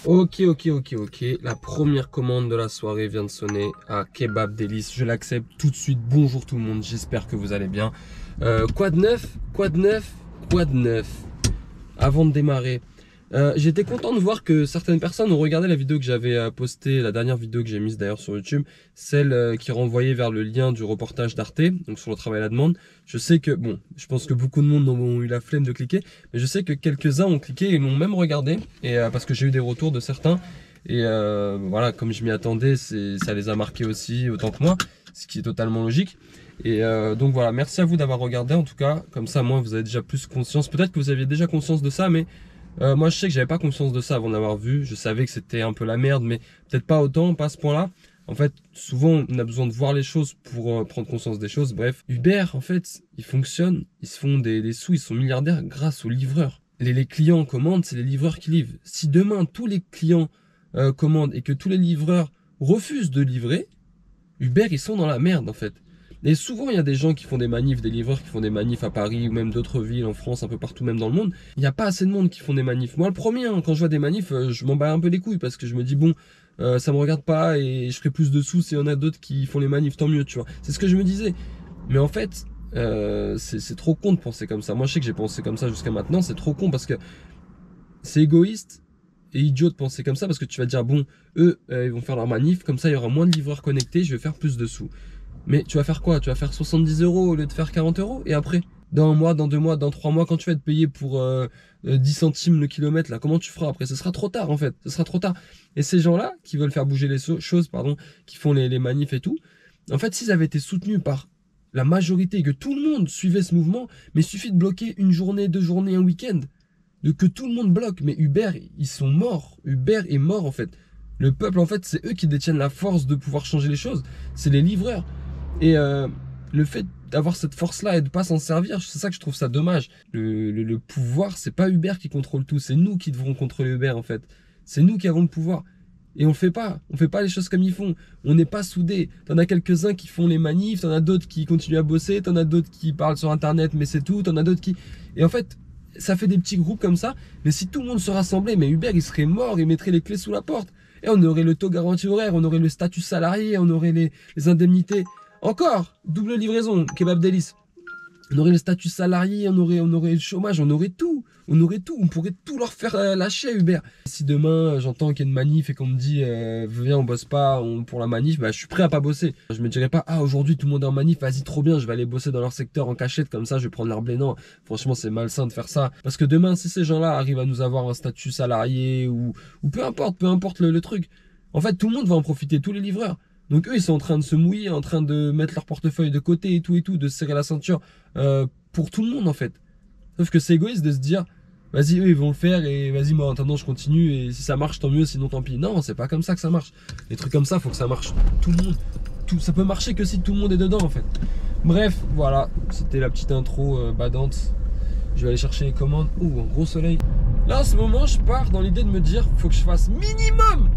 Ok, la première commande de la soirée vient de sonner à Kebab Délice. Je l'accepte tout de suite. Bonjour tout le monde, j'espère que vous allez bien. Quoi de neuf? Avant de démarrer, j'étais content de voir que certaines personnes ont regardé la vidéo que j'avais postée, la dernière vidéo que j'ai mise d'ailleurs sur YouTube, celle qui renvoyait vers le lien du reportage d'Arte, donc sur le travail à la demande. Je sais que, bon, je pense que beaucoup de monde ont eu la flemme de cliquer, mais je sais que quelques-uns ont cliqué et l'ont même regardé, et parce que j'ai eu des retours de certains, et voilà, comme je m'y attendais, ça les a marqués aussi autant que moi, ce qui est totalement logique. Et donc voilà, merci à vous d'avoir regardé en tout cas, comme ça moi vous avez déjà plus conscience, peut-être que vous aviez déjà conscience de ça, mais moi je sais que j'avais pas conscience de ça avant d'avoir vu, je savais que c'était un peu la merde, mais peut-être pas autant, pas à ce point-là. En fait, souvent on a besoin de voir les choses pour prendre conscience des choses. Bref, Uber en fait, ils fonctionnent, ils se font des sous, ils sont milliardaires grâce aux livreurs. Les clients commandent, c'est les livreurs qui livrent. Si demain tous les clients commandent et que tous les livreurs refusent de livrer, Uber ils sont dans la merde en fait. Et souvent, il y a des gens qui font des manifs, des livreurs qui font des manifs à Paris ou même d'autres villes en France, un peu partout, même dans le monde. Il n'y a pas assez de monde qui font des manifs. Moi, le premier, hein, quand je vois des manifs, je m'en bats un peu les couilles parce que je me dis, bon, ça me regarde pas et je ferai plus de sous s'il y en a d'autres qui font les manifs, tant mieux, tu vois. C'est ce que je me disais. Mais en fait, c'est trop con de penser comme ça. Moi, je sais que j'ai pensé comme ça jusqu'à maintenant. C'est trop con parce que c'est égoïste et idiot de penser comme ça parce que tu vas te dire, bon, eux, ils vont faire leur manif, comme ça, il y aura moins de livreurs connectés, je vais faire plus de sous. Mais tu vas faire quoi? Tu vas faire 70 € au lieu de faire 40 €? Et après, dans un mois, dans 2 mois, dans 3 mois, quand tu vas être payé pour 10 centimes le kilomètre, là, comment tu feras après? Ce sera trop tard en fait, ce sera trop tard. Et ces gens-là, qui veulent faire bouger les choses, pardon, qui font les manifs et tout, en fait, s'ils avaient été soutenus par la majorité et que tout le monde suivait ce mouvement, mais il suffit de bloquer une journée, 2 journées, un week-end, de que tout le monde bloque. Mais Uber, ils sont morts. Uber est mort en fait. Le peuple, en fait, c'est eux qui détiennent la force de pouvoir changer les choses. C'est les livreurs. Et le fait d'avoir cette force-là et de pas s'en servir, c'est ça que je trouve ça dommage. Le pouvoir, c'est pas Uber qui contrôle tout, c'est nous qui devrons contrôler Uber en fait. C'est nous qui avons le pouvoir. Et on le fait pas les choses comme ils font. On n'est pas soudés. T'en as quelques-uns qui font les manifs, t'en as d'autres qui continuent à bosser, t'en as d'autres qui parlent sur internet, mais c'est tout, t'en as d'autres qui... Et en fait, ça fait des petits groupes comme ça, mais si tout le monde se rassemblait, mais Uber il serait mort, il mettrait les clés sous la porte. Et on aurait le taux garanti horaire, on aurait le statut salarié, on aurait les indemnités. Encore, double livraison, Kebab Délice. On aurait le statut salarié, on aurait le chômage, on aurait tout. On pourrait tout leur faire lâcher à Uber. Si demain j'entends qu'il y a une manif et qu'on me dit viens on bosse pas pour la manif, bah je suis prêt à pas bosser. Je me dirais pas ah aujourd'hui tout le monde est en manif, vas-y trop bien, je vais aller bosser dans leur secteur en cachette comme ça, je vais prendre leur blé. Non, franchement c'est malsain de faire ça. Parce que demain si ces gens-là arrivent à nous avoir un statut salarié ou peu importe le truc, en fait tout le monde va en profiter, tous les livreurs. Donc eux ils sont en train de se mouiller, en train de mettre leur portefeuille de côté et tout, de se serrer la ceinture pour tout le monde en fait. Sauf que c'est égoïste de se dire vas-y eux ils vont le faire et vas-y moi en attendant je continue et si ça marche tant mieux sinon tant pis. Non c'est pas comme ça que ça marche. Les trucs comme ça faut que ça marche tout le monde. Ça peut marcher que si tout le monde est dedans en fait. Bref voilà c'était la petite intro badante. Je vais aller chercher les commandes. Ouh un gros soleil. Là en ce moment je pars dans l'idée de me dire faut que je fasse minimum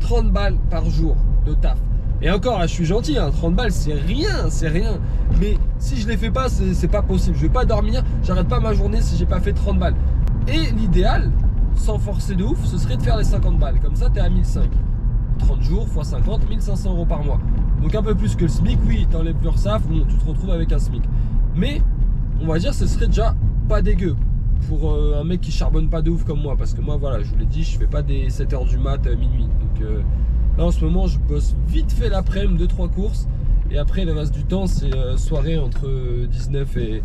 30 balles par jour de taf. Et encore, là, je suis gentil, hein, 30 balles, c'est rien. Mais si je les fais pas, c'est pas possible. Je vais pas dormir, j'arrête pas ma journée si j'ai pas fait 30 balles. Et l'idéal, sans forcer de ouf, ce serait de faire les 50 balles. Comme ça, t'es à 1005. 30 jours x 50, 1500 € par mois. Donc un peu plus que le SMIC, oui, t'enlèves l'URSSAF, bon, tu te retrouves avec un SMIC. Mais, on va dire, ce serait déjà pas dégueu. Pour un mec qui charbonne pas de ouf comme moi. Parce que moi, voilà, je vous l'ai dit, je fais pas des 7h du mat, minuit. Donc là, en ce moment, je bosse vite fait l'après-midi, 2-3 courses. Et après, le reste du temps, c'est soirée entre 19 et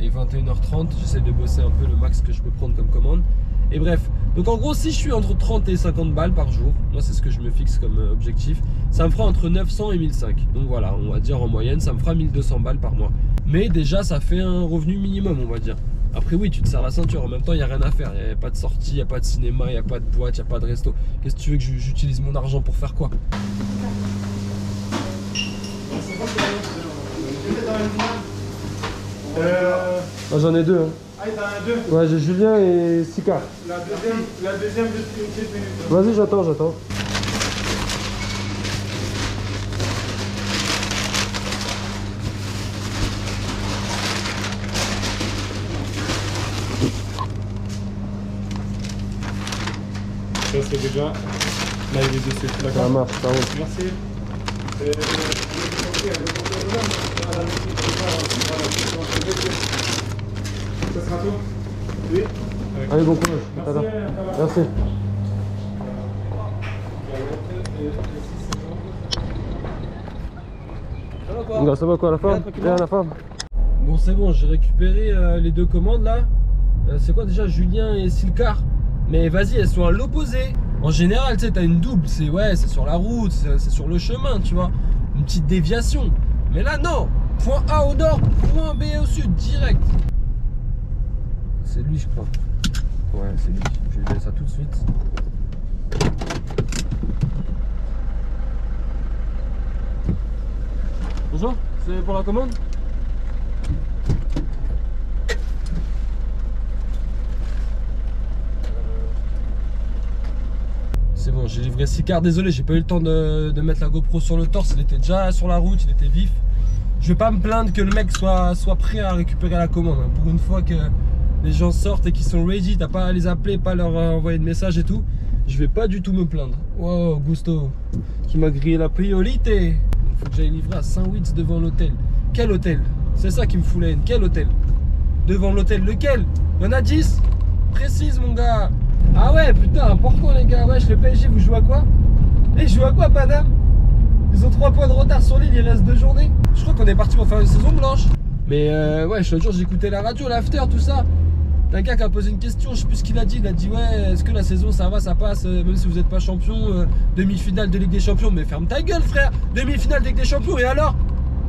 21h30. J'essaie de bosser un peu le max que je peux prendre comme commande. Et bref, donc en gros, si je suis entre 30 et 50 balles par jour, moi, c'est ce que je me fixe comme objectif, ça me fera entre 900 et 1005. Donc voilà, on va dire en moyenne, ça me fera 1200 balles par mois. Mais déjà, ça fait un revenu minimum, on va dire. Après oui tu te serres la ceinture, en même temps il n'y a rien à faire, il n'y a pas de sortie, il n'y a pas de cinéma, il n'y a pas de boîte, il n'y a pas de resto. Qu'est-ce que tu veux que j'utilise mon argent pour faire quoi? J'en ai deux. Hein. Ah t'en as deux? Ouais j'ai Julien et Sika. La deuxième de minutes. Vas-y j'attends. Ça c'est déjà. Là il est dessus. Ça D'accord. marche, ça roule. Merci. Ça sera tout. Oui. Allez, bon courage. À tout à l'heure. Merci. Ça va quoi, la forme? Bien, la forme. Bon, c'est bon, j'ai récupéré les deux commandes là. C'est quoi déjà, Julien et Silcar? Mais vas-y, elles sont à l'opposé. En général, tu sais, t'as une double, c'est ouais, c'est sur la route, c'est sur le chemin, tu vois. Une petite déviation. Mais là, non. Point A au nord, point B au sud, direct. C'est lui, je crois. Ouais, c'est lui. Je vais lui donner ça tout de suite. Bonjour, c'est pour la commande? C'est bon, j'ai livré 6 quarts. Désolé, j'ai pas eu le temps de mettre la GoPro sur le torse. Il était déjà sur la route, il était vif. Je vais pas me plaindre que le mec soit prêt à récupérer la commande. Pour une fois que les gens sortent et qu'ils sont ready, t'as pas à les appeler, pas à leur envoyer de messages et tout. Je vais pas du tout me plaindre. Wow, Gusto, qui m'a grillé la priorité. Il faut que j'aille livrer à Saint-Witz devant l'hôtel. Quel hôtel? C'est ça qui me fout la haine. Quel hôtel? Devant l'hôtel, lequel? Il y en a 10? Précise, mon gars. Ah ouais, putain, important les gars. Wesh, le PSG, vous jouez à quoi? Eh, ils jouent à quoi, Paname? Ils ont 3 points de retard sur l'île, il reste 2 journées. Je crois qu'on est parti pour faire une saison blanche. Mais ouais, l'autre jour, j'ai écouté la radio, l'after, tout ça. Un gars qui a posé une question, je sais plus ce qu'il a dit. Il a dit ouais, est-ce que la saison ça va, ça passe, même si vous n'êtes pas champion, demi-finale de Ligue des Champions. Mais ferme ta gueule, frère. Demi-finale de Ligue des Champions, et alors?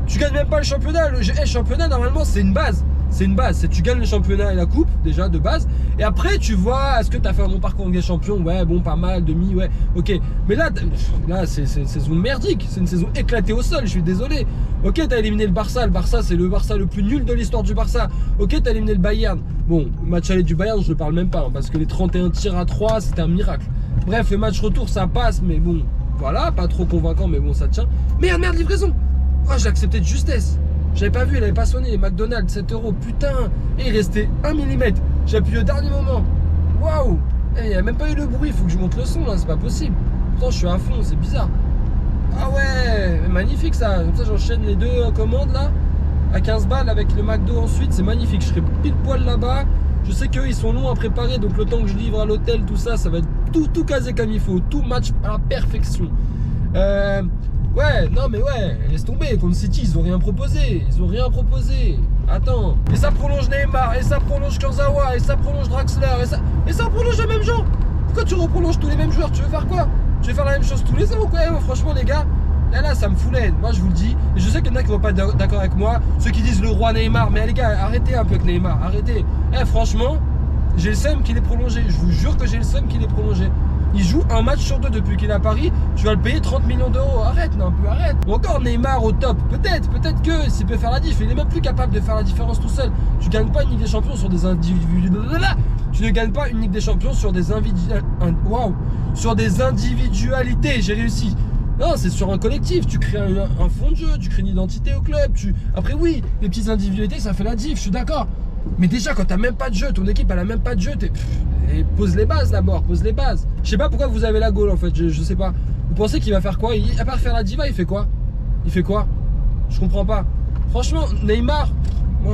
Tu gagnes même pas le championnat. Le championnat, normalement, c'est une base. C'est une base, c'est tu gagnes le championnat et la coupe, déjà, de base. Et après, tu vois, est-ce que tu as fait un bon parcours en Ligue des Champions? Ouais, bon, pas mal, demi, ouais, ok. Mais là c'est une saison merdique. C'est une saison éclatée au sol, je suis désolé. Ok, t'as éliminé le Barça c'est le Barça le plus nul de l'histoire du Barça. Ok, t'as éliminé le Bayern. Bon, match aller du Bayern, je ne parle même pas, hein, parce que les 31 tirs à 3, c'était un miracle. Bref, le match retour, ça passe, mais bon, voilà, pas trop convaincant, mais bon, ça tient. Merde, livraison. Oh, j'ai accepté de justesse. J'avais pas vu, elle avait pas sonné. McDonald's, 7 €, putain. Et il restait 1 mm. J'ai appuyé au dernier moment. Waouh. Il n'y a même pas eu le bruit, il faut que je monte le son là, c'est pas possible. Pourtant, je suis à fond, c'est bizarre. Ah ouais, magnifique ça. Comme ça, j'enchaîne les 2 commandes là, à 15 balles avec le McDo ensuite. C'est magnifique. Je serai pile poil là-bas. Je sais qu'eux, ils sont longs à préparer, donc le temps que je livre à l'hôtel, tout ça, ça va être tout casé comme il faut. Tout match à la perfection. Ouais, non mais ouais, laisse tomber, contre City, ils ont rien proposé. Attends. Et ça prolonge Neymar, et ça prolonge Kurzawa, et ça prolonge Draxler, et ça prolonge les mêmes gens. Pourquoi tu reprolonges tous les mêmes joueurs? Tu veux faire quoi? Tu veux faire la même chose tous les ans ou quoi? Franchement les gars, là ça me fout la haine. Moi je vous le dis, et je sais qu'il y en a qui vont pas être d'accord avec moi. Ceux qui disent le roi Neymar, mais les gars, arrêtez un peu avec Neymar, arrêtez. Franchement, j'ai le seum qu'il est prolongé. Je vous jure que j'ai le seum qu'il est prolongé. Il joue un match sur 2 depuis qu'il est à Paris. Tu vas le payer 30 millions d'euros. Arrête, non, un peu arrête. Ou encore Neymar au top. Peut-être que s'il peut faire la diff. Il est même plus capable de faire la différence tout seul. Tu gagnes pas une Ligue des Champions sur des individus. Tu ne gagnes pas une Ligue des Champions sur des sur des individualités. J'ai réussi. Non, c'est sur un collectif. Tu crées un fond de jeu. Tu crées une identité au club. Après, oui, les petites individualités, ça fait la diff. Je suis d'accord. Mais déjà, quand t'as même pas de jeu, ton équipe elle a même pas de jeu, et pose les bases d'abord, pose les bases. Je sais pas pourquoi vous avez la gaule en fait, je sais pas. Vous pensez qu'il va faire quoi? À part faire la diva, il fait quoi? Je comprends pas. Franchement, Neymar,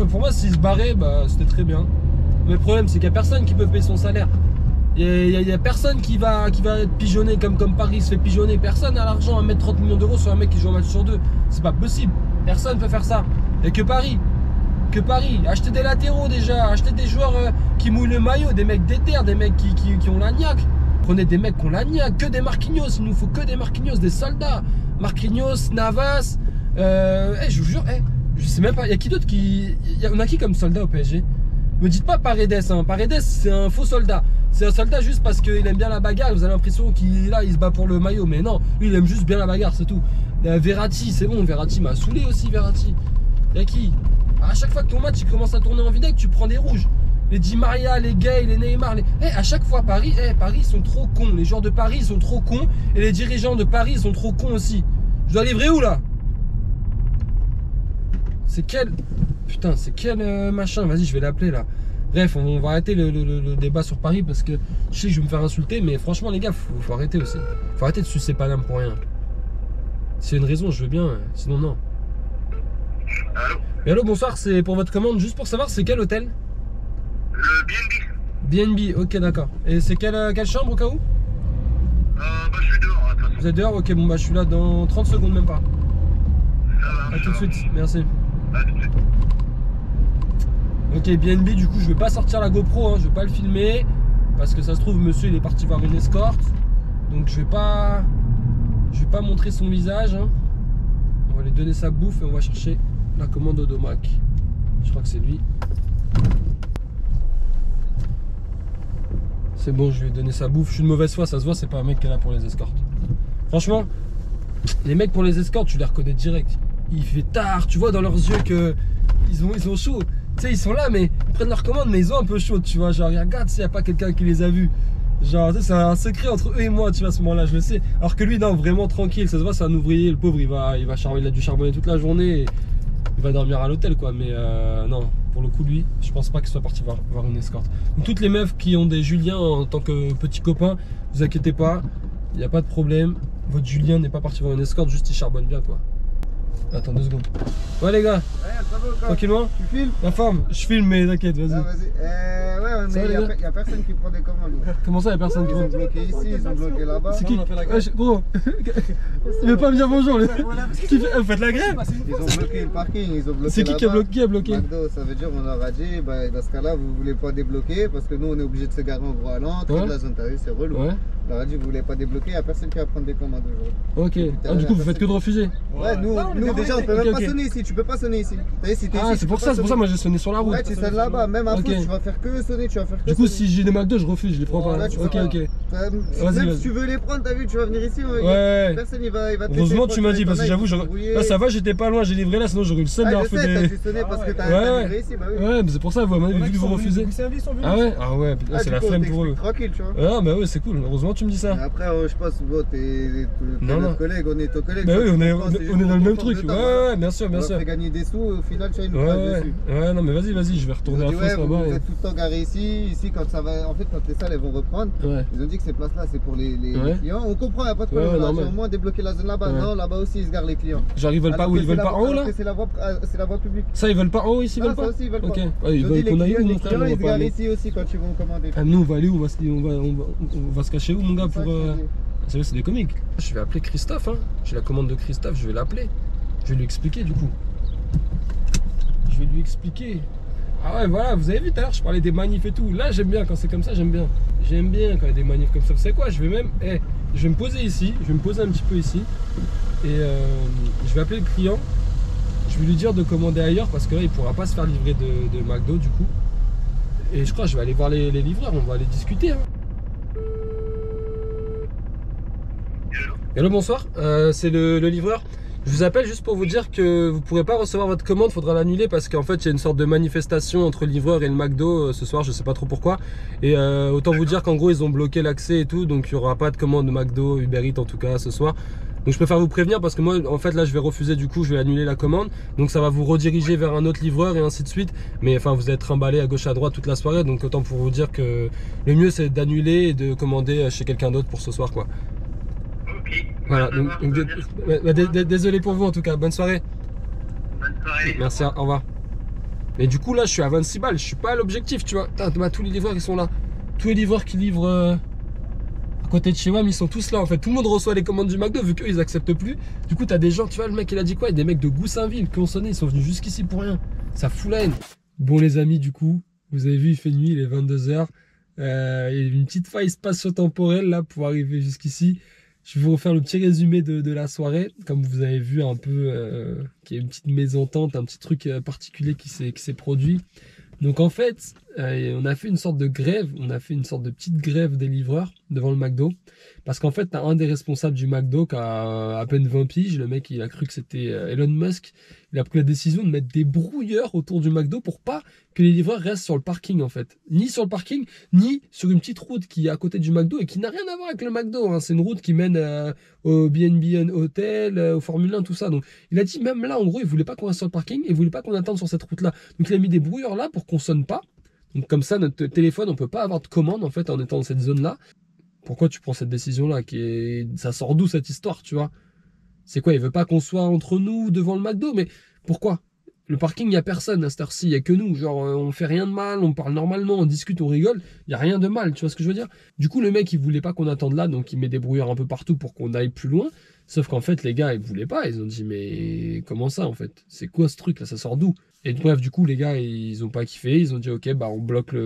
pour moi, s'il se barrait, bah, c'était très bien. Mais le problème, c'est qu'il y a personne qui peut payer son salaire. Il y a personne qui va être pigeonné comme Paris se fait pigeonner. Personne n'a l'argent à mettre 30 millions d'euros sur un mec qui joue un match sur 2. C'est pas possible. Personne peut faire ça. Et que Paris. Achetez des latéraux déjà, achetez des joueurs qui mouillent le maillot, des mecs d'éther, des mecs qui ont la niaque. Prenez des mecs qui ont la niaque, que des Marquinhos, il nous faut que des Marquinhos, des soldats. Marquinhos, Navas, je vous jure, je sais même pas, il y a qui d'autre on a qui comme soldat au PSG? Me dites pas Paredes, hein. Paredes c'est un faux soldat. C'est un soldat juste parce qu'il aime bien la bagarre, vous avez l'impression qu'il se bat pour le maillot, mais non, lui il aime juste bien la bagarre, c'est tout. Verratti, c'est bon, Verratti m'a saoulé aussi, Verratti. Il y a qui? À chaque fois que ton match il commence à tourner en vinaigre, tu prends des rouges. Les Di Maria, les Gay, les Neymar, à chaque fois Paris, Paris ils sont trop cons. Les joueurs de Paris ils sont trop cons. Et les dirigeants de Paris ils sont trop cons aussi. Je dois livrer où là? C'est quel... Putain, c'est quel machin? Vas-y, je vais l'appeler là. Bref, on va arrêter le débat sur Paris parce que je sais que je vais me faire insulter, mais franchement, les gars, faut arrêter aussi. Faut arrêter de sucer Paname pour rien. S'il y a une raison, je veux bien, sinon non. Allô? Et allô, bonsoir, c'est pour votre commande, juste pour savoir, c'est quel hôtel? Le BNB. BNB, ok, d'accord. Et c'est quelle chambre au cas où? Bah, je suis dehors, là, de toute façon. Vous êtes dehors? Ok, bon, bah, je suis là dans 30 secondes, même pas. Ça va. A tout de suite, merci. À tout de suite. Ok, BNB, du coup, je vais pas sortir la GoPro, hein, je vais pas le filmer. Parce que ça se trouve, monsieur, il est parti voir une escorte. Donc, je vais pas montrer son visage. Hein. On va lui donner sa bouffe et on va chercher la commande Odomac. Je crois que c'est lui. C'est bon, je lui ai donné sa bouffe. Je suis de mauvaise foi, ça se voit, c'est pas un mec qui est là pour les escortes. Franchement, les mecs pour les escortes, tu les reconnais direct. Il fait tard, tu vois dans leurs yeux que ils ont chaud. Tu sais, ils sont là, mais ils prennent leur commande, mais ils ont un peu chaud, tu vois. Genre, regarde s'il n'y a pas quelqu'un qui les a vus. Genre, c'est un secret entre eux et moi, tu vois, à ce moment-là, je le sais. Alors que lui, non, vraiment tranquille, ça se voit, c'est un ouvrier, le pauvre, il a dû charbonner toute la journée. Et il va dormir à l'hôtel, quoi. Mais non, pour le coup, lui, je pense pas qu'il soit parti voir une escorte. Donc, toutes les meufs qui ont des Juliens en tant que petits copains, vous inquiétez pas, il n'y a pas de problème. Votre Julien n'est pas parti voir une escorte, juste il charbonne bien, quoi. Attends 2 secondes. Ouais, les gars, Ouais, ça va, tranquillement. tu filmes? La forme, je filme, mais t'inquiète, vas-y. Ah, vas-y. Ouais, Ça va, mais les gars il n'y a personne qui prend des commandes. Comment ça, il y a personne qui Ils ont prend? bloqué ici, ils ont bloqué là-bas. C'est qui? Gros, il veut pas me dire bonjour. Vous faites la grève? Ils ont bloqué le parking, ils ont bloqué C'est qui a là-bas. bloqué? McDo, ça veut dire on leur a dit, bah, dans ce cas-là, vous voulez pas débloquer parce que nous on est obligé de se garer en gros à l'entrée Ouais. de la zone, t'as vu, c'est relou. Ouais. On leur a dit, vous voulez pas débloquer, il n'y a personne qui va prendre des commandes aujourd'hui. Ok. Ah, du coup, vous faites que de refuser? Ouais, nous déjà on peut même Ok, pas ok. sonner ici, tu peux pas sonner ici. T'as vu, si t'es Ah, ici, c'est tu pour peux ça, pas sonner. moi j'ai sonné sur la route. Ouais, tu sonnes là-bas, même à Ok. Fousse, tu vas faire que sonner, tu vas faire que Du coup, sonner. si j'ai des McDo, je refuse, je les prends pas. Là, tu Ok, vas- ok. Même Vas-y. si tu veux les prendre, t'as vu, tu vas venir ici. Ouais. Personne il va te laisser Heureusement, tu m'as prendre dit, parce que ton j'avoue, mec, ils sont brouillés. là ça va, j'étais pas loin, j'ai livré là, sinon j'aurais eu le seum Ah, d'avoir je sais, fait t'as des. dû sonner parce que Ouais, t'as livré ici, bah oui. Ouais, mais c'est pour ça, vous, vu que vous refusez. Ah ouais? Ah ouais, putain, Ah, c'est du la coup, on flemme pour eux. t'explique tranquille, tu vois. Ah bah ouais, c'est cool, heureusement tu me dis Mais ça. après, je pense, bon, t'es Non, non. notre collègue, on est ton collègue. Bah tu oui, vois, on tu est comprends, c'est juste dans le pour même qu'on truc. force Ouais, de temps, ouais, bien sûr, bien On sûr. leur fait gagner des sous, au final, tu vois, ils nous Ouais, prennent ouais, dessus. ouais, non mais vas-y, je vais Ils retourner ont à dit, la ouais, fosse vous là-bas. êtes tout le temps garés ici, quand ça va, en fait, quand les salles elles vont reprendre, Ouais. ils ont dit que ces places-là c'est pour les Ouais. clients. On comprend, il n'y a pas de Ouais, problème. normal. Au moins débloquer la zone là-bas. Ouais. Non, là-bas aussi ils se garent les clients. Genre ils veulent pas Alors où? que Ils veulent c'est pas en haut là? c'est la voie publique. Ça ils veulent pas en haut ici, ils Non, veulent ça pas? aussi ils veulent Ok. pas. Ouais, ils ont dit veulent qu'on aille où les mon frère? clients On ils va se pas garent aller. ici aussi quand ils vont commander. Ah, nous on va aller où? On va se cacher où mon gars pour. C'est vrai, c'est des comiques. Je vais appeler Christophe, hein. J'ai la commande de Christophe, je vais l'appeler. Je vais lui expliquer du coup. Je vais lui expliquer. Ah ouais, voilà, vous avez vu tout à l'heure, je parlais des manifs et tout. Là, j'aime bien quand c'est comme ça, j'aime bien. J'aime bien quand il y a des manifs comme ça. Vous savez quoi? Je vais même. Je vais me poser ici, je vais me poser un petit peu ici. Et je vais appeler le client. Je vais lui dire de commander ailleurs parce que là, il pourra pas se faire livrer de McDo du coup. Et je crois que je vais aller voir les livreurs, on va aller discuter. Hein. Hello, bonsoir, c'est le livreur. Je vous appelle juste pour vous dire que vous ne pourrez pas recevoir votre commande, il faudra l'annuler parce qu'en fait il y a une sorte de manifestation entre le livreur et le McDo ce soir, je sais pas trop pourquoi. Et autant vous dire qu'en gros ils ont bloqué l'accès et tout, donc il n'y aura pas de commande de McDo, Uber Eats en tout cas ce soir. Donc je préfère vous prévenir parce que moi en fait là je vais refuser, du coup je vais annuler la commande. Donc ça va vous rediriger vers un autre livreur et ainsi de suite. Mais enfin vous êtes trimballé à gauche à droite toute la soirée, donc autant pour vous dire que le mieux c'est d'annuler et de commander chez quelqu'un d'autre pour ce soir quoi. Voilà, donc, désolé pour vous en tout cas, bonne soirée. Bonne soirée. Merci, au revoir. Mais du coup là je suis à 26 balles, je suis pas à l'objectif tu vois. Tous les livreurs ils sont là. Tous les livreurs qui livrent à côté de chez WAM ils sont tous là en fait. Tout le monde reçoit les commandes du McDo vu qu'eux ils acceptent plus. Du coup t'as des gens, tu vois le mec il a dit quoi? Il y a des mecs de Goussainville qui ont sonné, ils sont venus jusqu'ici pour rien. Ça fout la haine. Bon les amis du coup, vous avez vu il fait nuit, il est 22h. Il y a une petite faille spatio-temporelle là pour arriver jusqu'ici. Je vais vous refaire le petit résumé de la soirée. Comme vous avez vu un peu, qu'il y a une petite mésentente, un petit truc particulier qui s'est produit. Donc en fait, on a fait une sorte de grève, on a fait une sorte de petite grève des livreurs devant le McDo. Parce qu'en fait, t'as un des responsables du McDo qui a à peine 20 piges. Le mec, il a cru que c'était Elon Musk. Il a pris la décision de mettre des brouilleurs autour du McDo pour pas que les livreurs restent sur le parking en fait. Ni sur le parking, ni sur une petite route qui est à côté du McDo et qui n'a rien à voir avec le McDo. Hein. C'est une route qui mène au BNB Hotel, au Formule 1, tout ça. Donc il a dit même là, en gros, il voulait pas qu'on reste sur le parking et il voulait pas qu'on attende sur cette route-là. Donc il a mis des brouilleurs là pour qu'on sonne pas. Donc comme ça, notre téléphone, on peut pas avoir de commande en fait en étant dans cette zone-là. Pourquoi tu prends cette décision-là Ça sort d'où cette histoire, tu vois? C'est quoi? Il veut pas qu'on soit entre nous devant le McDo, mais pourquoi? Le parking, il n'y a personne à cette heure-ci, il n'y a que nous. Genre, on fait rien de mal, on parle normalement, on discute, on rigole. Il n'y a rien de mal, tu vois ce que je veux dire? Du coup, le mec, il voulait pas qu'on attende là, donc il met des brouilleurs un peu partout pour qu'on aille plus loin. Sauf qu'en fait, les gars, ils voulaient pas. Ils ont dit, mais comment ça, en fait? C'est quoi ce truc là? Ça sort d'où? Et bref, du coup, les gars, ils ont pas kiffé. Ils ont dit, ok, bah on bloque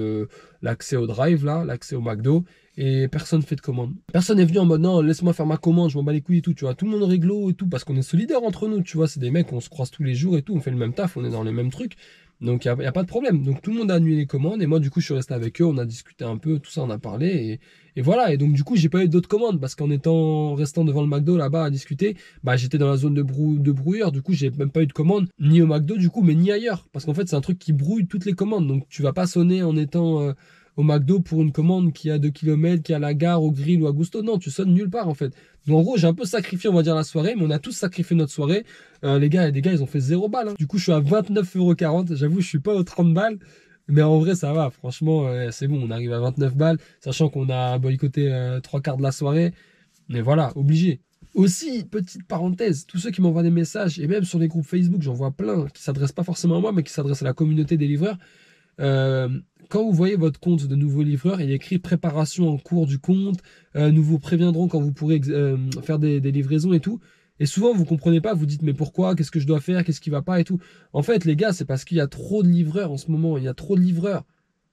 l'accès au drive, là, l'accès au McDo. Et personne fait de commande. Personne est venu en mode, non, laisse-moi faire ma commande, je m'en bats les couilles et tout, tu vois. Tout le monde réglo et tout, parce qu'on est solidaires entre nous, tu vois. C'est des mecs, on se croise tous les jours et tout, on fait le même taf, on est dans les mêmes trucs. Donc, il n'y a pas de problème. Donc, tout le monde a annulé les commandes. Et moi, du coup, je suis resté avec eux, on a discuté un peu, tout ça, on a parlé. Et voilà. Et donc, du coup, j'ai pas eu d'autres commandes, parce restant devant le McDo là-bas à discuter, bah, j'étais dans la zone de brouilleur. Du coup, j'ai même pas eu de commande, ni au McDo, du coup, mais ni ailleurs. Parce qu'en fait, c'est un truc qui brouille toutes les commandes. Donc, tu vas pas sonner en étant au McDo pour une commande qui a 2 km, qui est à la gare, au grill ou à Gusto. Non, tu sonnes nulle part en fait. Donc en gros, j'ai un peu sacrifié, on va dire, la soirée, mais on a tous sacrifié notre soirée. Les gars, ils ont fait 0 balles. Hein. Du coup, je suis à 29,40 €. J'avoue, je suis pas aux 30 balles. Mais en vrai, ça va. Franchement, c'est bon, on arrive à 29 balles, sachant qu'on a boycotté 3/4 de la soirée. Mais voilà, obligé. Aussi, petite parenthèse, tous ceux qui m'envoient des messages, et même sur les groupes Facebook, j'en vois plein, qui s'adressent pas forcément à moi, mais qui s'adressent à la communauté des livreurs. Quand vous voyez votre compte de nouveau livreur, il y a écrit préparation en cours du compte, nous vous préviendrons quand vous pourrez faire des livraisons et tout. Et souvent, vous comprenez pas, vous dites mais pourquoi, qu'est-ce que je dois faire, qu'est-ce qui va pas et tout. En fait, les gars, c'est parce qu'il y a trop de livreurs en ce moment, il y a trop de livreurs.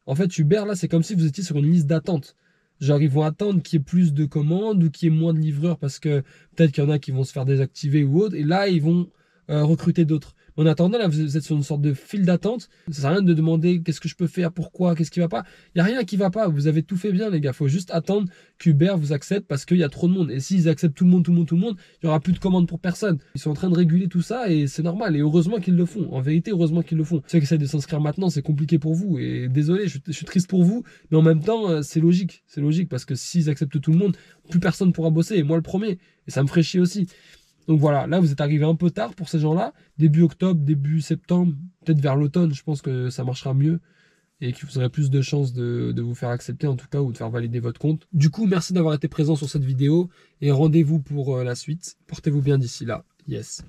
En fait, Uber, là, c'est comme si vous étiez sur une liste d'attente. Genre, ils vont attendre qu'il y ait plus de commandes ou qu'il y ait moins de livreurs parce que peut-être qu'il y en a qui vont se faire désactiver ou autre. Et là, ils vont recruter d'autres. En attendant, là, vous êtes sur une sorte de file d'attente. Ça sert à rien de demander qu'est-ce que je peux faire, pourquoi, qu'est-ce qui va pas. Il n'y a rien qui va pas. Vous avez tout fait bien, les gars. Il faut juste attendre qu'Uber vous accepte parce qu'il y a trop de monde. Et s'ils acceptent tout le monde, il n'y aura plus de commandes pour personne. Ils sont en train de réguler tout ça et c'est normal. Et heureusement qu'ils le font. En vérité, heureusement qu'ils le font. Ceux qui essaient de s'inscrire maintenant, c'est compliqué pour vous. Et désolé, je suis triste pour vous. Mais en même temps, c'est logique. C'est logique parce que s'ils acceptent tout le monde, plus personne pourra bosser. Et moi, le premier. Et ça me ferait chier aussi. Donc voilà, là vous êtes arrivé un peu tard pour ces gens-là, début octobre, début septembre, peut-être vers l'automne, je pense que ça marchera mieux et que vous aurez plus de chances de vous faire accepter en tout cas ou de faire valider votre compte. Du coup, merci d'avoir été présent sur cette vidéo et rendez-vous pour la suite. Portez-vous bien d'ici là. Yes.